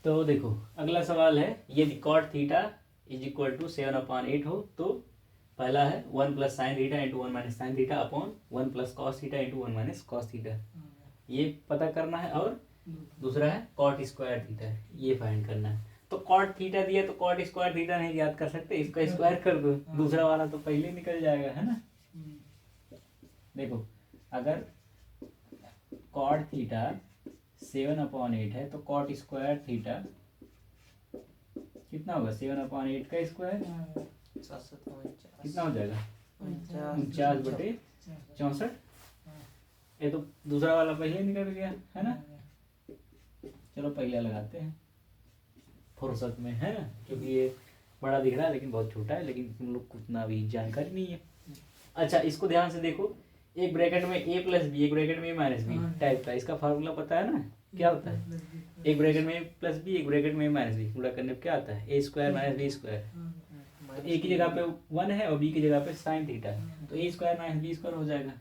तो देखो अगला सवाल है, यदि cot theta is equal to 7/8 हो तो पहला है 1 plus sine theta into 1 minus sine theta upon 1 plus cos theta into 1 minus cos theta, ये पता करना है। और दूसरा है कॉट स्क्वायर थीटा, ये फाइंड करना है। तो कॉट थीटा दिया तो कॉट स्क्वायर थीटा नहीं याद कर सकते, इसका स्क्वायर कर दो, दूसरा वाला तो पहले निकल जाएगा, है ना। देखो अगर कॉट थीटा 7/8 है तो कॉट स्क्वायर थीटा कितना होगा, 7/8 का स्क्वायर कितना हो जाएगा, 49/64। ये तो दूसरा वाला पहले निकल गया, है ना। चलो पहले लगाते हैं फुर्सत में, है ना, क्योंकि ये बड़ा दिख रहा है लेकिन बहुत छोटा है, लेकिन तुम लोग को उतना भी जानकारी नहीं है। अच्छा इसको ध्यान से देखो, एक ब्रैकेट में a प्लस बी, एक ब्रैकेट में a माइनस बी टाइप का, इसका फार्मूला पता है ना, क्या होता है, एक ब्रैकेट में a प्लस बी, एक ब्रैकेट में a माइनस बी, पूरा करने पे क्या आता है, a square minus b square. तो a की जगह पे 1 है और b की जगह पे साइन थीटा है, तो a square minus b square हो जाएगा।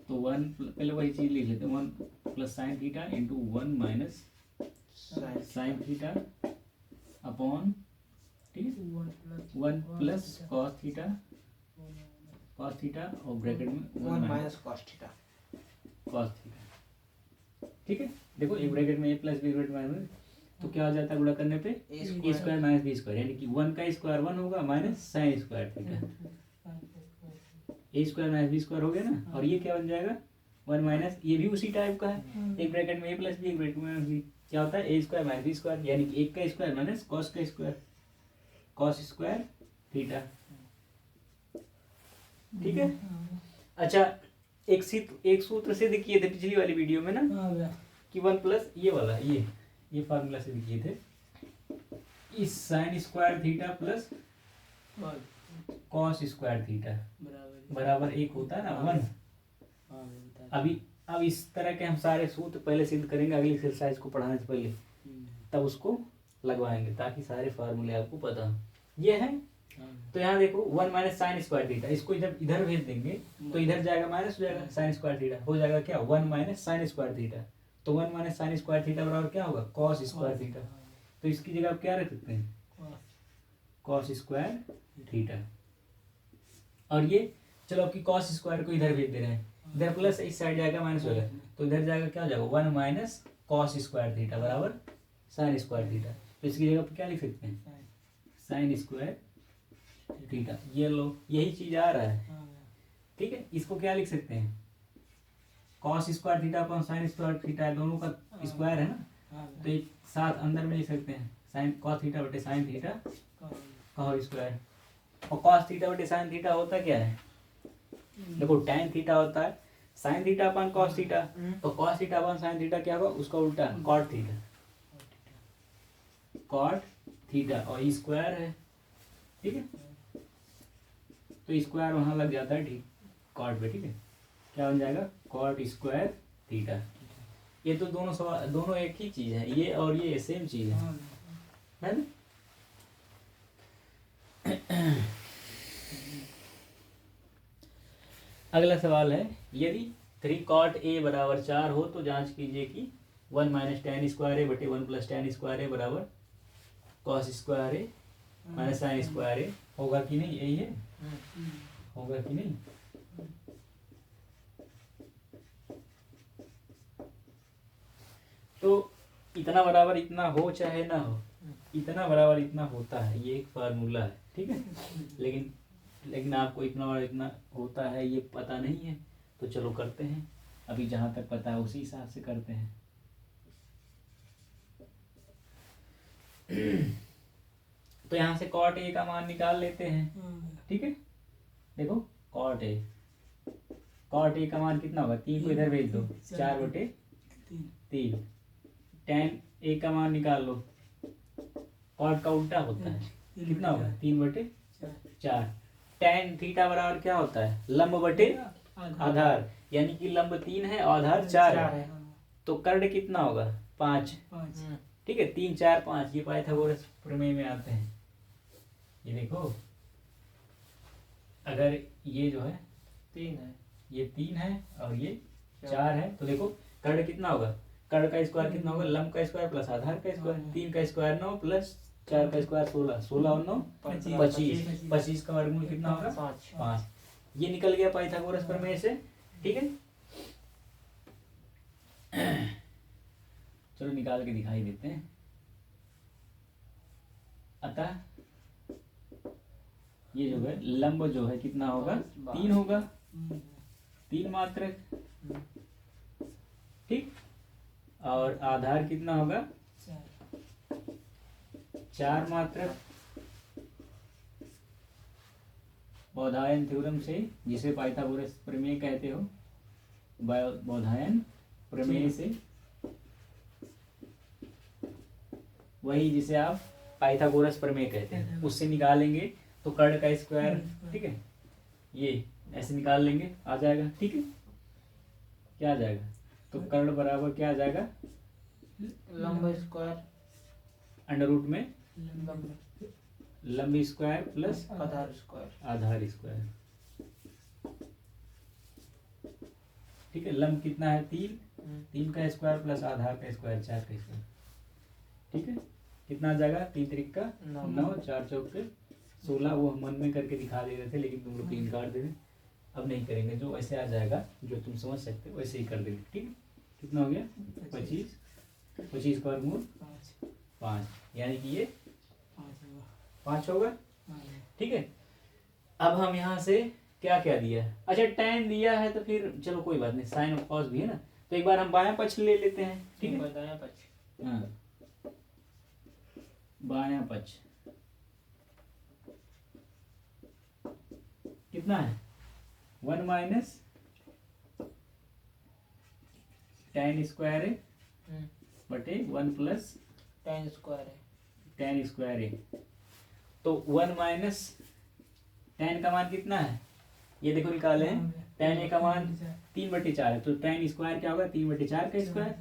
तो 1 पहले वही चीज लिख लेते हैं, 1 plus sine theta into 1 minus sine theta upon, ठीक है, 1 प्लस कॉस थीटा और ब्रैकेट में 1 माइनस कॉस थीटा, ठीक है। देखो एक ब्रैकेट में a plus b bracket minus, तो क्या हो जाता है गुणा करने पे a square minus b square, यानी कि 1 का स्क्वायर 1 होगा minus sine square theta, a square minus b square हो गया ना। और ये क्या बन जाएगा 1 माइनस, ये भी उसी टाइप का है, एक ब्रैकेट में a प्लस बी, एक ब्रैकेट में b, क्या होता है a square minus b square, यानी कि 1 का स्क्वायर माइनस कॉस का स्क्वायर, कॉस स्क्वायर थीटा, ठीक है। अच्छा एक सूत्र सिद्ध किए थे पिछली वाली वीडियो में ना, कि 1 प्लस ये वाला ये फार्मूला सिद्ध किए थे, इस sign square theta plus cos square theta बराबर 1 होता है ना 1। अब इस तरह के हम सारे सूत्र पहले सिद्ध करेंगे अगली एक्सरसाइज को पढ़ाने से पहले, तब उसको लगवाएंगे ताकि सारे फार्मूले आपको पता हो। ये है, तो यहाँ देखो 1 माइनस साइन स्क्वायर थीटा, इसको इधर भेज देंगे तो इधर जाएगा माइनस हो जाएगा, साइन स्क्वायर थीटा हो जाएगा क्या 1 माइनस साइन स्क्वायर थीटा, तो 1 माइनस साइन स्क्वायर थीटा बराबर क्या होगा कॉस स्क्वायर थीटा, तो इसकी जगह आप क्या रख सकते हैं कॉस स्क्वायर थीटा। और ये चलो आपकी कॉस स्क्वायर को इधर भेज दे रहे हैं, इधर प्लस इस साइड जाएगा माइनस हो जाएगा, तो इधर जाएगा क्या हो जाएगा 1 माइनस कॉस स्क्वायर थीटा बराबर साइन स्क्वायर थीटा, तो इसकी जगह पर क्या लिख सकते हैं साइन स्क्वायर थीटा। ये लो यही चीज आ रहा है, ठीक है। इसको क्या लिख सकते हैं cos square theta upon sign square theta, दोनों का स्क्वायर है ना, तो एक साथ अंदर में लिख सकते हैं साइन कॉस थीटा बटे साइन थीटा का होल स्क्वायर। और कॉस थीटा बटे साइन थीटा होता क्या है, देखो टैन थीटा होता है sine theta upon cos theta, तो cos theta upon sine theta क्या होगा उसका उल्टा कॉट थीटा और स्क्वायर है, ठीक है, तो स्क्वायर वहां लग जाता है ठीक कॉट पे, ठीक है, क्या बन जाएगा कॉट स्क्वायर थीटा। ये तो दोनों एक ही चीज है, ये और ये सेम चीज है ना। अगला सवाल है, यदि 3 cot a बराबर 4 हो तो जांच कीजिए कि 1 माइनस टेन स्क्वायर ए बटे 1 प्लस टेन स्क्वायर ए बराबर कॉस स्क्वायर ए माइनस साइन स्क्वायर ए होगा कि नहीं, यही है, होगा कि नहीं। तो इतना बराबर इतना हो चाहे ना हो, इतना बराबर इतना होता है, ये एक फार्मूला है, ठीक है, लेकिन आपको इतना बराबर इतना होता है ये पता नहीं है, तो चलो करते हैं, अभी जहां तक पता है उसी हिसाब से करते हैं। तो यहाँ से कॉट ए का मान निकाल लेते हैं, ठीक है। देखो कॉट ए का मान कितना होगा, 3 को इधर भेज दो 4/3, टैन ए का मान निकाल लो, कॉट का उल्टा होता है कितना होगा 3/4, टैन थीटा बराबर क्या होता है लंब बटे आधार, यानी कि लंब 3 है और आधार 4 है, तो कर्ण कितना होगा 5, ठीक है, 3 4 5, ये पाइथागोरस प्रमेय में आते हैं। ये देखो अगर ये जो है 3 है, ये 3 है और ये 4 है, तो देखो कर्ण कितना होगा कर्ण का स्क्वायर कितना होगा, लंब का स्क्वायर प्लस आधार का स्क्वायर, 3 का स्क्वायर 9 प्लस 4 का स्क्वायर 16, 16 और 9 25, 25 का वर्गमूल कितना होगा 5। ये निकल गया पाइथागोरस प्रमेय से। ठीक है, चलो निकाल के दिखाई देते हैं। अतः ये जो है लंब जो है कितना होगा 3 होगा, 3 मात्रक। ठीक, और आधार कितना होगा 4 मात्रक। बौधायन थ्योरम से, जिसे पाइथागोरस प्रमेय कहते हो, बौधायन प्रमेय से, वही जिसे आप पाइथागोरस प्रमेय कहते हैं, उससे निकालेंगे तो कर्ण का स्क्वायर, ठीक है, ये ऐसे निकाल लेंगे, आ जाएगा। ठीक है, क्या आ जाएगा, तो कर्ण बराबर क्या आ जाएगा, लंब स्क्वायर अंडर रूट में लंब स्क्वायर प्लस आधार स्क्वायर। आधार स्क्वायर। ठीक है, लंब कितना है 3, 3 का स्क्वायर प्लस आधार का स्क्वायर 4 का स्क्वायर। ठीक है, कितना आ जाएगा, 3 त्रिक का 9, 4 चौक के 16। वो हम मन में करके दिखा दे रहे थे, लेकिन तुम लोग 3 काट दे रहे, अब नहीं करेंगे, जो वैसे आ जाएगा, जो तुम समझ सकते हो वैसे ही कर देंगे। ठीक है, कितना हो गया 25, 25 का वर्गमूल 5, यानी कि ये 5 होगा। ठीक है, अब हम यहाँ से क्या क्या दिया है, अच्छा tan दिया है, तो फिर चलो कोई बात नहीं, साइन और कॉस भी है ना, तो एक बार हम बायां पक्ष ले लेते हैं। ठीक है, दायां पक्ष, हाँ, बायां पक्ष कितना है 1 माइनस tan स्क्वायर है बटे 1 प्लस tan स्क्वायर है, tan स्क्वायर है। तो 1 माइनस tan का मान कितना है, ये देखो निकाले हैं, tan a का मान 3/4 है, तो tan स्क्वायर क्या होगा 3/4 का स्क्वायर।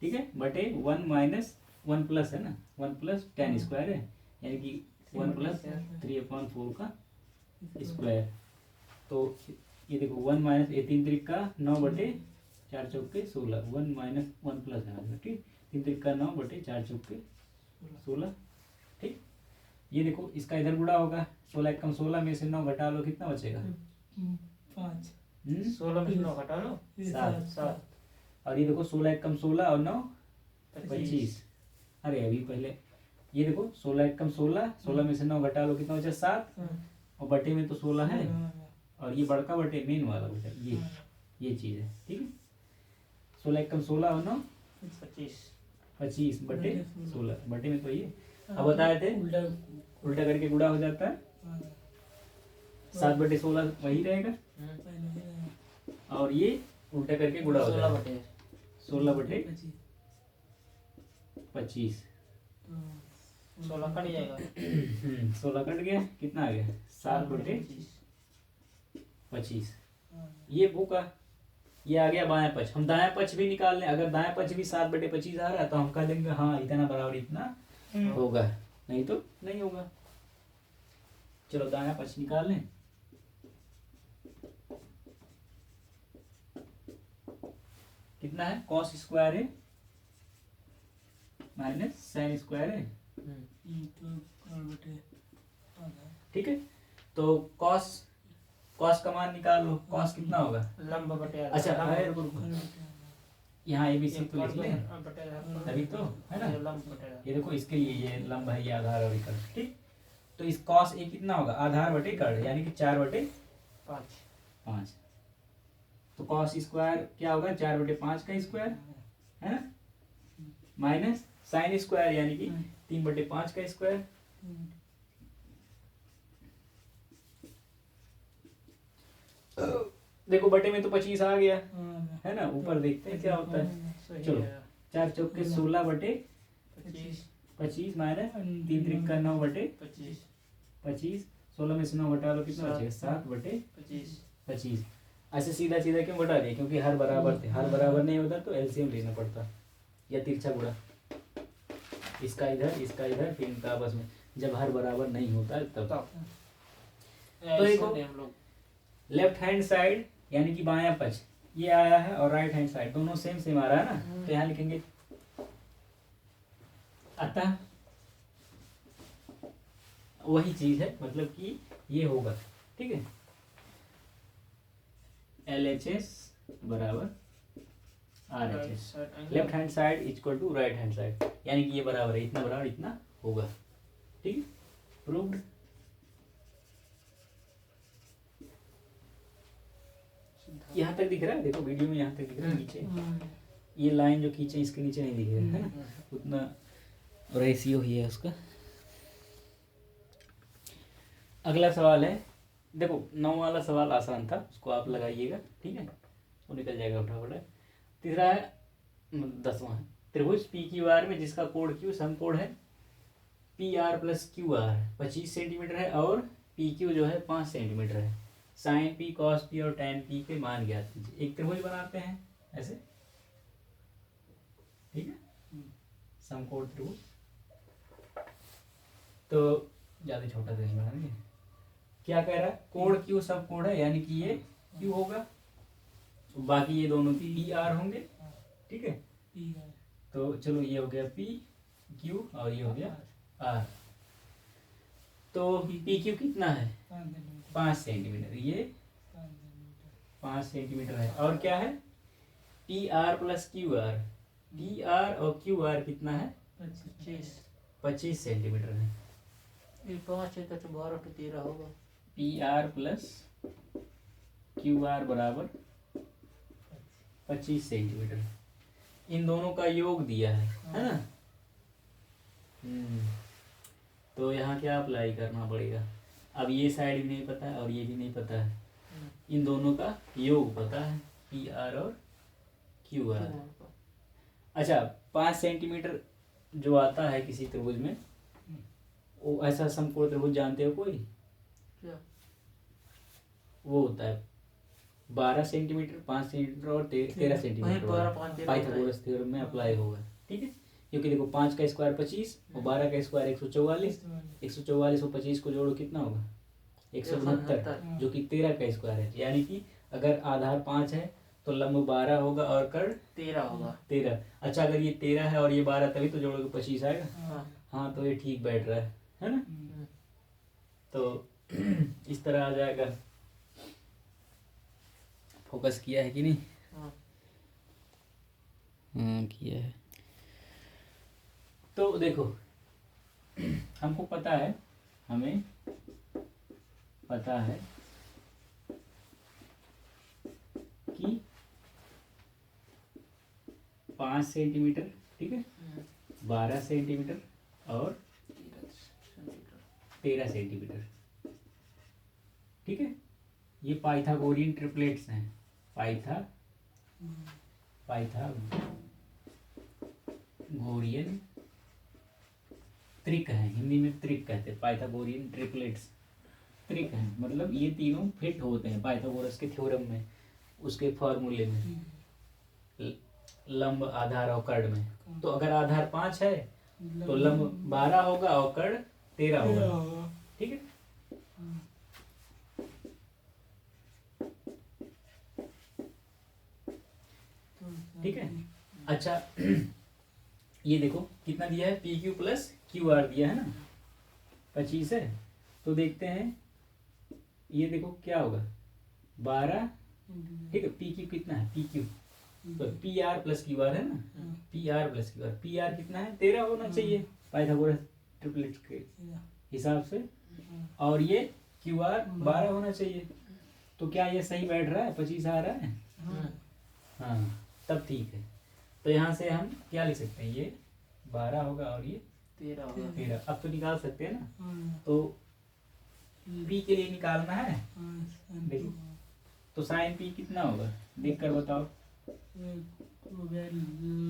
ठीक है, बटे 1 माइनस 1 प्लस है ना, 1 प्लस tan स्क्वायर है, यानी कि 1 प्लस 3/4 का स्क्वायर। तो ये देखो 1 माइनस 3 त्रिक का 9/4 चौक के 16, 1 माइनस 1 प्लस है। ठीक, 3 त्रिक का 9/4 चौक के 16। ठीक, ये देखो इसका इधर गुणा होगा, 16 एकम 16 में से 9 घटा लो, कितना बचेगा 5, 16 में 9 घटा लो 7, और ये देखो 16 एकम 16 और 9 25। अरे अभी पहले ये देखो 16 एकम 16, 16 में से 9 घटा लो, कितना बचा 7, और बटे में तो 16 है, और ये बड़का बटे मेन वाला बटे, ये चीज है। ठीक है, 16 एकम 16 और 9 25 बटे 16, बटे में तो ये अब बताए थे, उल्टा करके गुणा हो जाता है, 7/16 वही रहेगा, और ये उल्टा करके गुणा हो जाएगा 16/25, 16 कट जाएगा, 16 कट गया, कितना आ गया 7/25। ये भूखा, ये आ गया बायां पक्ष। हम दायां पक्ष भी निकाल लें, अगर दायां पक्ष भी 7/25 आ रहा है तो हम कह देंगे हाँ इतना बराबर इतना होगा, नहीं तो नहीं होगा। चलो दायां पक्ष निकाल लें, कितना है कॉस स्क्वायर है माइनस साइन स्क्वायर है। ठीक है, तो कॉस का मान निकाल लो, कॉस कितना होगा लंब बटे आधार। अच्छा रुको यहाँ ABC तो लिख लें, तभी तो है ना, लंब बटे आधार। ये देखो इसके लिए ये लंब है, ये आधार और कर्ण। ठीक, तो इस कॉस ए कितना होगा आधार बटे कर्ण, यानी कि 4/5। तो कॉस स्क्वायर क्या होगा 4/5 का स्क्वायर है ना, माइनस साइन स्क्वायर यानी कि 3/5 का स्क्वायर। देखो बटे में तो 25 आ गया है ना, ऊपर देखते हैं क्या होता है। चलो 4 चौक के 16/25 माइनस 3 त्रिक का 9/25, 16 में से 9 घटा लो, कितना बचेगा 7/25। ऐसे सीधा सीधा क्यों घटा दिया, क्योंकि हर बराबर थे, हर बराबर नहीं होता तो एलसीएम लेना पड़ता या तिरछा गुणा, इसका इधर फिर इनका आपस में, जब हर बराबर नहीं होता तब। तो देखो लेफ्ट हैंड साइड यानी कि बायां पक्ष, ये आया है और राइट हैंड साइड दोनों सेम सेम आ रहा है ना, तो यहाँ लिखेंगे अतः वही चीज है, मतलब कि ये होगा, ठीक है। LHS बराबर RHS, left hand side equal to right hand side, यानी कि ये बराबर है, इतना बराबर इतना होगा, ठीक है, प्रूव्ड। यहाँ तक दिख रहा है, देखो वीडियो में यहाँ तक दिख रहा है, नीचे ये लाइन जो खींचे इसके नीचे नहीं दिख रहा है ना, उतना रेशियो ही है उसका। अगला सवाल है, देखो 9 वाला सवाल आसान था, उसको आप लगाइएगा, ठीक है, वो निकल जाएगा फटाफट। तीसरा है 10वां है, त्रिभुज PQR में जिसका कोण Q समकोण है PR + QR 25 सेंटीमीटर है और PQ जो है 5 सेंटीमीटर है, sin P cos P और tan P के मान ज्ञात कीजिए। एक त्रिभुज बनाते हैं ऐसे, ठीक है, समकोण त्रिभुज, तो ज्यादा छोटा त्रिभुज बनाएंगे। क्या कह रहा है, कोण Q समकोण है, यानी कि ये Q होगा, बाकी ये दोनों PR होंगे, ठीक है। तो चलो ये हो गया P Q और ये हो गया R। तो PQ कितना है 5 सेंटीमीटर, ये 5 सेंटीमीटर है, और क्या है PR + QR, PR और QR कितना है 25 सेंटीमीटर है। ये 5 है तो 12 to 13 होगा। PR + QR बराबर 25 सेंटीमीटर, इन दोनों का योग दिया है ना। तो यहाँ क्या अप्लाई करना पड़ेगा, अब ये साइड भी नहीं पता है और ये भी नहीं पता है, इन दोनों का योग पता है PR और QR। अच्छा 5 सेंटीमीटर जो आता है किसी त्रिभुज में, वो ऐसा समकोण त्रिभुज जानते हो कोई? क्या? वो होता है 12 सेंटीमीटर, 5 सेंटीमीटर और 13 सेंटीमीटर, पाइथागोरस थ्योरम में अप्लाई होगा, ठीक है। क्योंकि देखो 5 का स्क्वायर 25 और 12 का स्क्वायर 144, 144 और 25 को जोड़ो कितना होगा 169, जो कि 13 का स्क्वायर है, यानी कि अगर आधार 5 है तो लंब 12 होगा और कर्ण 13 होगा। 13। अच्छा अगर ये 13 है और ये 12 तभी तो जोड़ोगे 25 आएगा। हाँ तो ये ठीक बैठ रहा है ना। तो इस तरह आ जाएगा। फोकस किया है कि नहीं? हाँ किया है। तो देखो हमको पता है, हमें पता है कि 5 सेंटीमीटर, ठीक है, 12 सेंटीमीटर और 13 सेंटीमीटर, ठीक है। ये पाइथागोरियन ट्रिपलेट्स हैं, पाइथागोरियन त्रिक है, हिंदी में त्रिक कहते हैं, पाइथागोरियन ट्रिपलेट्स त्रिक हैं, मतलब ये तीनों फिट होते हैं पाइथागोरस के थ्योरम में, उसके फॉर्मूले में, लंब आधार और कर्ण में। तो अगर आधार 5 है तो लंब 12 होगा और कर्ण 13 होगा, ठीक है। ठीक है। अच्छा ये देखो कितना दिया है, PQ + QR दिया है ना, 25 है। तो देखते हैं ये देखो क्या होगा 12, ठीक है। PQ कितना है, PQ तो PR + QR है ना, PR + QR, PR कितना है 13 होना चाहिए पाइथागोरस ट्रिपलेट्स के हिसाब से, और ये QR 12 होना चाहिए। तो क्या ये सही बैठ रहा है, 25 आ रहा है? हाँ तब ठीक है। तो यहाँ से हम क्या लिख सकते हैं, ये 12 होगा और ये 13। अब तो निकाल सकते हैं ना। तो P के लिए निकालना है, देखो तो sin P कितना होगा देख कर बताओ।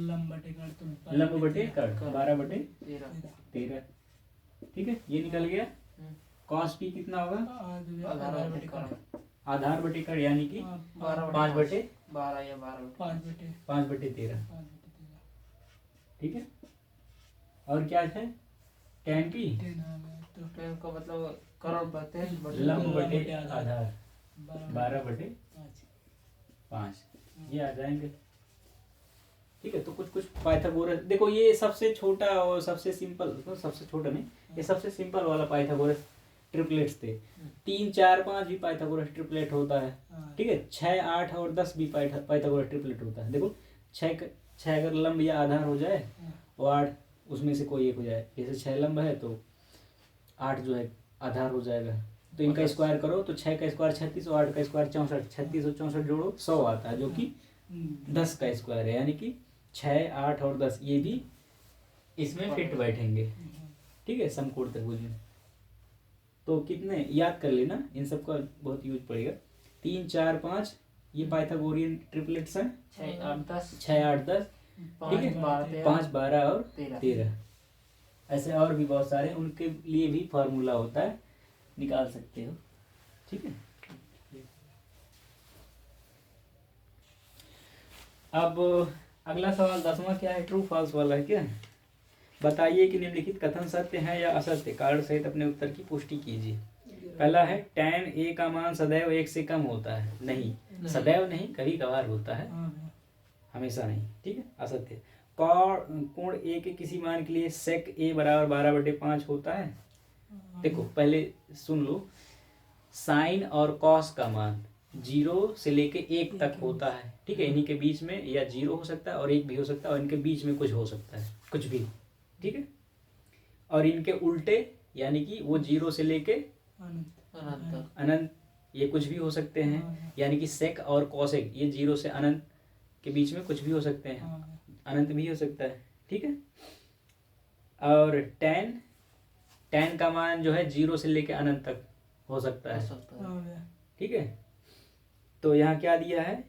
लंब बटे कर्ण 12/13, ठीक है, ये निकल गया। cos P कितना होगा आधार बटे कर्ण, यानी कि 5/12 या 5/13, ठीक है। और क्या है tan P, का मतलब करोड़ बटे लंब बटे आधार 12/5, ये आ जाएंगे। ठीक है, तो कुछ कुछ पाइथागोरस देखो, ये सबसे छोटा और सबसे सिंपल, सबसे छोटा नहीं, ये सबसे सिंपल वाला पाइथागोरस ट्रिपलेट्स थे। 3, 4, 5 भी पाइथागोरस ट्रिपलेट होता है। ठीक है, 6, 8 और 10 भी पाइथागोरस ट्रिपलेट होता है। देखो 6 अगर लंब या आधार हो जाए और 8 उसमें से कोई एक हो जाए, जैसे 6 लंब है तो 8 जो है आधार हो जाएगा, तो इनका स्क्वायर करो तो 6 का स्क्वायर 36 और 8 का स्क्वायर 64, 36 और 64 जोड़ो 100 आता है, जो कि 10 का स्क्वायर है, यानी कि 6, 8 और 10 ये भी इसमें फिट बैठेंगे। ठीक है, समकोण त्रिभुज में। तो कितने याद कर लेना, इन सब का बहुत यूज पड़ेगा। 3, 4, 5 ये पाइथागोरियन ट्रिपलेट्स हैं। 6, 8, 10 6, 8, 10 ठीक है, 5, 12 और 13 ऐसे और भी बहुत सारे, उनके लिए भी फार्मूला होता है, निकाल सकते हो। ठीक है, अब अगला सवाल 10वां क्या है, ट्रू फॉल्स वाला है। क्या बताइए कि निम्नलिखित कथन सत्य है या असत्य, कारण सहित अपने उत्तर की पुष्टि कीजिए। पहला है tan a का मान सदैव 1 से कम होता है। नहीं, सदैव नहीं, कभी कभार होता है, हमेशा नहीं। ठीक है, असत्य। कोण a के किसी मान के लिए sec a बराबर 12/5 होता है। देखो पहले सुन लो, साइन और कॉस का मान 0 से लेके 1 तक होता है। ठीक है, इन्हीं के बीच में या 0 हो सकता है और 1 भी हो सकता है, और इनके बीच में कुछ हो सकता है, कुछ भी। ठीक है, और इनके उल्टे यानी कि वो 0 से लेके अनंत ये कुछ भी हो सकते हैं, यानी कि सेक और कॉसेक ये 0 से अनंत के बीच में कुछ भी हो सकते हैं, अनंत भी हो सकता है। ठीक है, और tan का मान जो है 0 से लेके अनंत तक हो सकता है। ठीक है, तो यहाँ क्या दिया है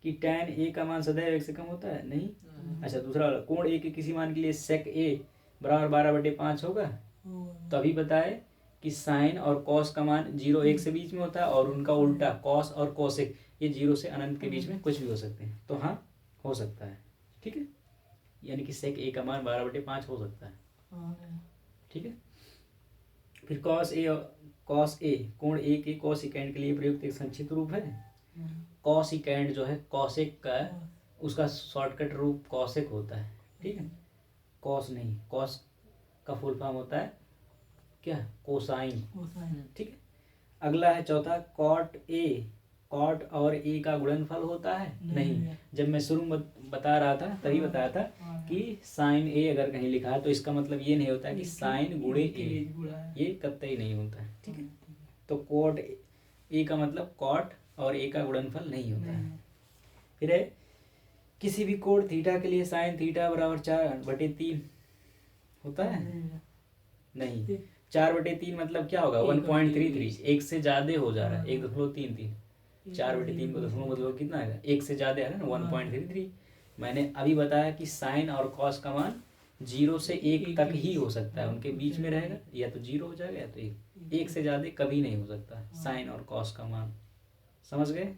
कि tan a का मान सदैव 1 से कम होता है। नहीं। अच्छा, दूसरा वाला, कोण a के किसी मान के लिए sec a बराबर 12/5 होगा। तो अभी बताए कि साइन और कॉस का मान 0, 1 से बीच में होता है, और उनका उल्टा कॉस और कोसेक ये 0 से अनंत के बीच में कुछ भी हो सकते हैं। तो हाँ, हो सकता है। ठीक है, यानी कि sec a का मान 12/5 हो सकता है। ठीक है, फिर cos a कोण a के कोसिकेंड के लिए प्रयुक्त एक संक्षिप्त रूप है। कोसिकेंड जो है कॉसेक का, उसका शॉर्टकट रूप कॉसेक होता है। ठीक है, कॉस नहीं, कॉस का फुल फॉर्म होता है क्या, कोसाइन। ठीक है, अगला है चौथा, कॉट और ए का गुणनफल होता है। नहीं, जब मैं शुरू में बता रहा था तभी बताया था कि साइन ए अगर कहीं लिखा है तो इसका मतलब ये नहीं होता कि साइन गुणे ए, ये कतई नहीं होता है। ठीक है, तो कॉट ए का मतलब कॉट और ए का गुणनफल नहीं होता है। फिर है, किसी भी कोण थीटा के लिए साइन थीटा बराबर 4/3 होता है। नहीं, 4/3 मतलब क्या होगा, 1.33, 1 से ज्यादा हो जा रहा है, 1.33। 4/3 को दशमलव मतलब कितना आएगा, 1 से ज्यादा है ना, 1.33। मैंने अभी बताया कि साइन और कॉस का मान 0 से 1 तक ही हो सकता है, उनके बीच में रहेगा, या तो 0 हो जाएगा या तो 1 से ज्यादा कभी नहीं हो सकता साइन और कॉस का मान। समझ गए?